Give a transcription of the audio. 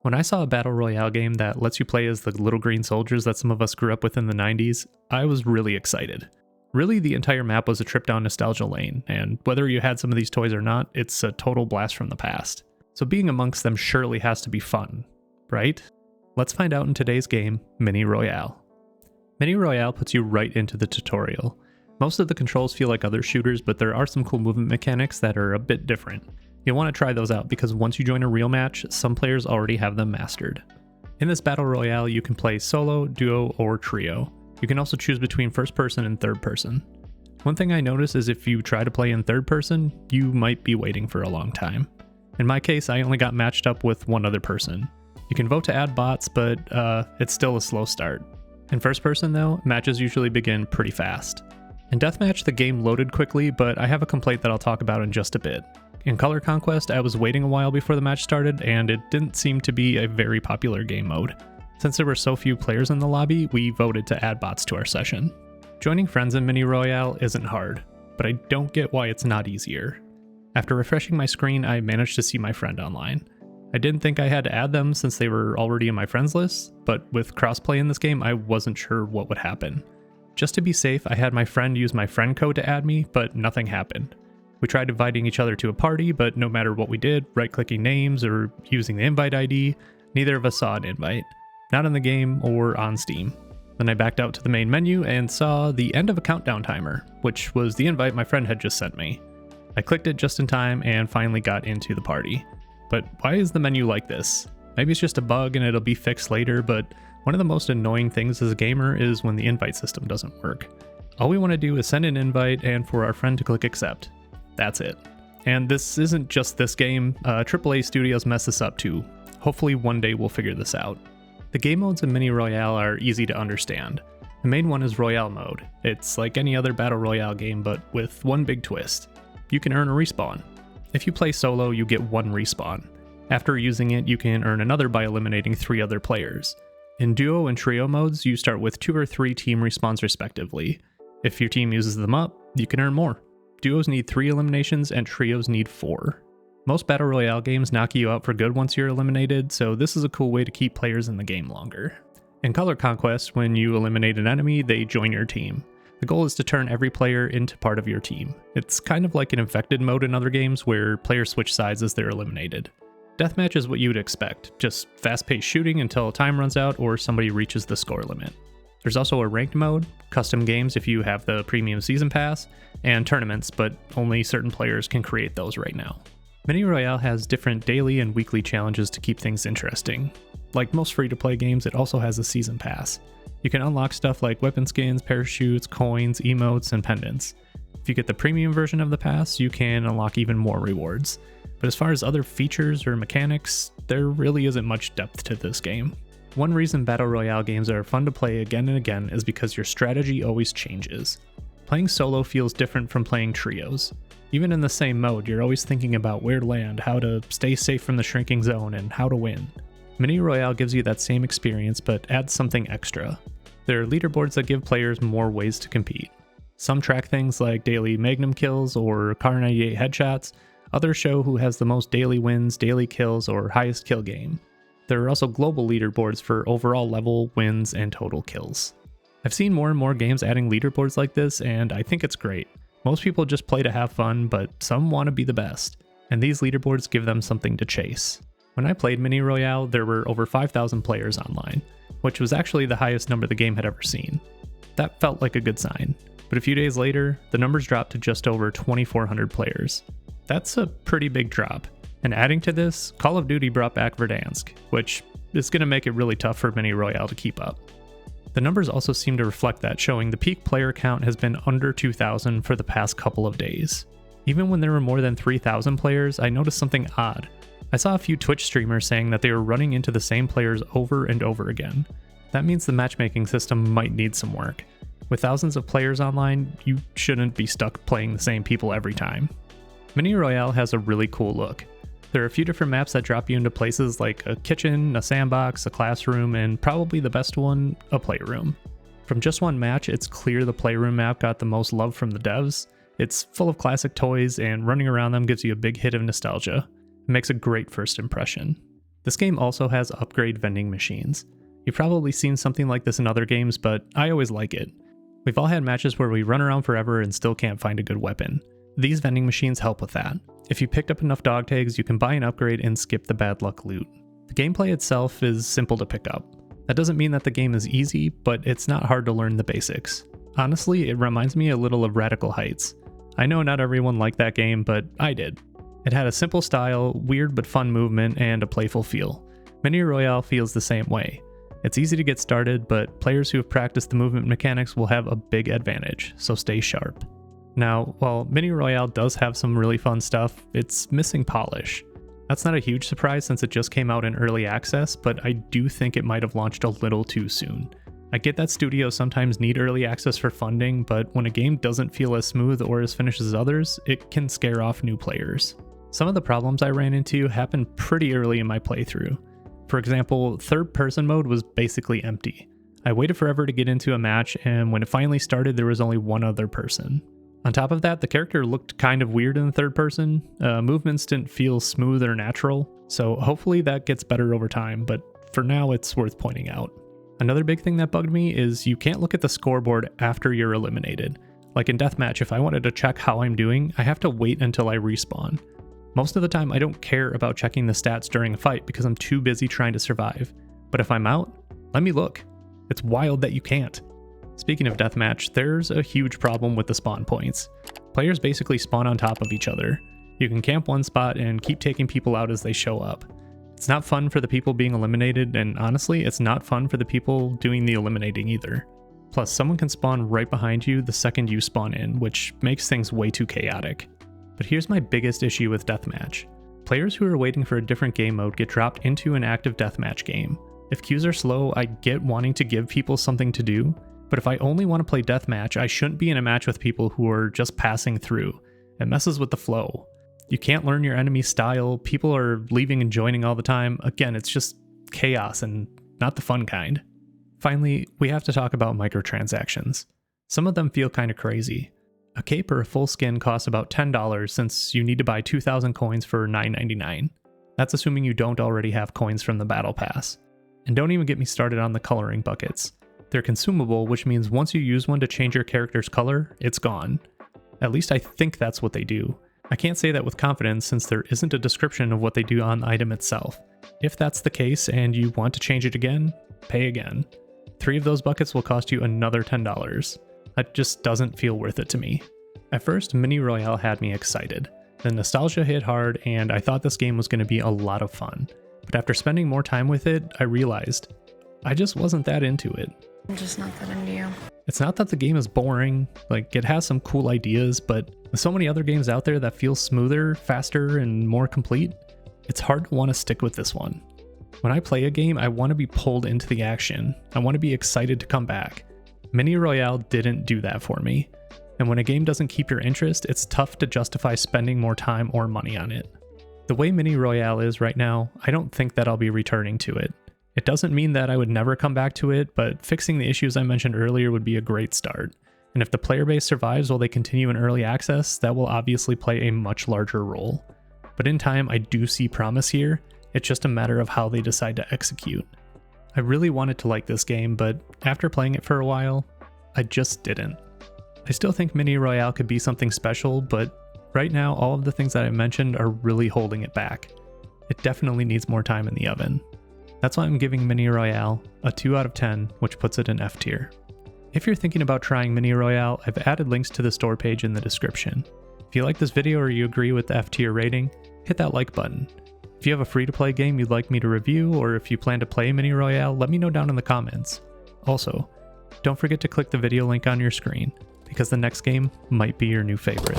When I saw a battle royale game that lets you play as the little green soldiers that some of us grew up with in the 90s, I was really excited. Really, the entire map was a trip down nostalgia lane, and whether you had some of these toys or not, it's a total blast from the past. So being amongst them surely has to be fun, right? Let's find out in today's game, Mini Royale. Mini Royale puts you right into the tutorial. Most of the controls feel like other shooters, but there are some cool movement mechanics that are a bit different. You'll want to try those out because once you join a real match, some players already have them mastered. In this battle royale, you can play solo, duo, or trio. You can also choose between first person and third person. One thing I notice is if you try to play in third person, you might be waiting for a long time. In my case, I only got matched up with one other person. You can vote to add bots, but it's still a slow start. In first person though, matches usually begin pretty fast. In deathmatch, the game loaded quickly, but I have a complaint that I'll talk about in just a bit. In Color Conquest, I was waiting a while before the match started, and it didn't seem to be a very popular game mode. Since there were so few players in the lobby, we voted to add bots to our session. Joining friends in Mini Royale isn't hard, but I don't get why it's not easier. After refreshing my screen, I managed to see my friend online. I didn't think I had to add them since they were already in my friends list, but with crossplay in this game, I wasn't sure what would happen. Just to be safe, I had my friend use my friend code to add me, but nothing happened. We tried inviting each other to a party, but no matter what we did, right-clicking names or using the invite ID, neither of us saw an invite. Not in the game or on Steam. Then I backed out to the main menu and saw the end of a countdown timer, which was the invite my friend had just sent me. I clicked it just in time and finally got into the party. But why is the menu like this? Maybe it's just a bug and it'll be fixed later, but one of the most annoying things as a gamer is when the invite system doesn't work. All we want to do is send an invite and for our friend to click accept. That's it. And this isn't just this game, AAA studios mess this up too. Hopefully one day we'll figure this out. The game modes in Mini Royale are easy to understand. The main one is Royale mode. It's like any other battle royale game, but with one big twist. You can earn a respawn. If you play solo, you get one respawn. After using it, you can earn another by eliminating 3 other players. In duo and trio modes, you start with 2 or 3 team respawns respectively. If your team uses them up, you can earn more. Duos need 3 eliminations and trios need 4. Most battle royale games knock you out for good once you're eliminated, so this is a cool way to keep players in the game longer. In Color Conquest, when you eliminate an enemy, they join your team. The goal is to turn every player into part of your team. It's kind of like an infected mode in other games where players switch sides as they're eliminated. Deathmatch is what you would expect, just fast-paced shooting until time runs out or somebody reaches the score limit. There's also a ranked mode, custom games if you have the premium season pass, and tournaments, but only certain players can create those right now. Mini Royale has different daily and weekly challenges to keep things interesting. Like most free-to-play games, it also has a season pass. You can unlock stuff like weapon skins, parachutes, coins, emotes, and pendants. If you get the premium version of the pass, you can unlock even more rewards. But as far as other features or mechanics, there really isn't much depth to this game. One reason Battle Royale games are fun to play again and again is because your strategy always changes. Playing solo feels different from playing trios. Even in the same mode, you're always thinking about where to land, how to stay safe from the shrinking zone, and how to win. Mini Royale gives you that same experience, but adds something extra. There are leaderboards that give players more ways to compete. Some track things like daily Magnum kills or Car 98 headshots, others show who has the most daily wins, daily kills, or highest kill game. There are also global leaderboards for overall level, wins, and total kills. I've seen more and more games adding leaderboards like this, and I think it's great. Most people just play to have fun, but some want to be the best, and these leaderboards give them something to chase. When I played Mini Royale, there were over 5,000 players online, which was actually the highest number the game had ever seen. That felt like a good sign, but a few days later, the numbers dropped to just over 2,400 players. That's a pretty big drop. And adding to this, Call of Duty brought back Verdansk, which is going to make it really tough for Mini Royale to keep up. The numbers also seem to reflect that, showing the peak player count has been under 2,000 for the past couple of days. Even when there were more than 3,000 players, I noticed something odd. I saw a few Twitch streamers saying that they were running into the same players over and over again. That means the matchmaking system might need some work. With thousands of players online, you shouldn't be stuck playing the same people every time. Mini Royale has a really cool look. There are a few different maps that drop you into places like a kitchen, a sandbox, a classroom, and probably the best one, a playroom. From just one match, it's clear the playroom map got the most love from the devs. It's full of classic toys, and running around them gives you a big hit of nostalgia. It makes a great first impression. This game also has upgrade vending machines. You've probably seen something like this in other games, but I always like it. We've all had matches where we run around forever and still can't find a good weapon. These vending machines help with that. If you picked up enough dog tags, you can buy an upgrade and skip the bad luck loot. The gameplay itself is simple to pick up. That doesn't mean that the game is easy, but it's not hard to learn the basics. Honestly, it reminds me a little of Radical Heights. I know not everyone liked that game, but I did. It had a simple style, weird but fun movement, and a playful feel. Mini Royale feels the same way. It's easy to get started, but players who have practiced the movement mechanics will have a big advantage, so stay sharp. Now, while Mini Royale does have some really fun stuff, it's missing polish. That's not a huge surprise since it just came out in early access, but I do think it might have launched a little too soon. I get that studios sometimes need early access for funding, but when a game doesn't feel as smooth or as finished as others, it can scare off new players. Some of the problems I ran into happened pretty early in my playthrough. For example, third-person mode was basically empty. I waited forever to get into a match, and when it finally started, there was only one other person. On top of that, the character looked kind of weird in the third person. Movements didn't feel smooth or natural, so hopefully that gets better over time, but for now it's worth pointing out. Another big thing that bugged me is you can't look at the scoreboard after you're eliminated. Like in Deathmatch, if I wanted to check how I'm doing, I have to wait until I respawn. Most of the time I don't care about checking the stats during a fight because I'm too busy trying to survive. But if I'm out, let me look. It's wild that you can't. Speaking of Deathmatch, there's a huge problem with the spawn points. Players basically spawn on top of each other. You can camp one spot and keep taking people out as they show up. It's not fun for the people being eliminated, and honestly, it's not fun for the people doing the eliminating either. Plus, someone can spawn right behind you the second you spawn in, which makes things way too chaotic. But here's my biggest issue with Deathmatch. Players who are waiting for a different game mode get dropped into an active Deathmatch game. If queues are slow, I get wanting to give people something to do, but if I only want to play Deathmatch, I shouldn't be in a match with people who are just passing through. It messes with the flow. You can't learn your enemy's style, people are leaving and joining all the time. Again, it's just chaos and not the fun kind. Finally, we have to talk about microtransactions. Some of them feel kind of crazy. A cape or a full skin costs about $10 since you need to buy 2,000 coins for $9.99. That's assuming you don't already have coins from the battle pass. And don't even get me started on the coloring buckets. They're consumable, which means once you use one to change your character's color, it's gone. At least I think that's what they do. I can't say that with confidence since there isn't a description of what they do on the item itself. If that's the case and you want to change it again, pay again. 3 of those buckets will cost you another $10. That just doesn't feel worth it to me. At first, Mini Royale had me excited. The nostalgia hit hard and I thought this game was going to be a lot of fun. But after spending more time with it, I realized I just wasn't that into it. I'm just not that into you. It's not that the game is boring, like it has some cool ideas, but with so many other games out there that feel smoother, faster, and more complete, it's hard to want to stick with this one. When I play a game, I want to be pulled into the action. I want to be excited to come back. Mini Royale didn't do that for me. And when a game doesn't keep your interest, it's tough to justify spending more time or money on it. The way Mini Royale is right now, I don't think that I'll be returning to it. It doesn't mean that I would never come back to it, but fixing the issues I mentioned earlier would be a great start. And if the player base survives while they continue in early access, that will obviously play a much larger role. But in time, I do see promise here. It's just a matter of how they decide to execute. I really wanted to like this game, but after playing it for a while, I just didn't. I still think Mini Royale could be something special, but right now all of the things that I mentioned are really holding it back. It definitely needs more time in the oven. That's why I'm giving Mini Royale a 2 out of 10, which puts it in F tier. If you're thinking about trying Mini Royale, I've added links to the store page in the description. If you like this video or you agree with the F tier rating, hit that like button. If you have a free-to-play game you'd like me to review, or if you plan to play Mini Royale, let me know down in the comments. Also, don't forget to click the video link on your screen, because the next game might be your new favorite.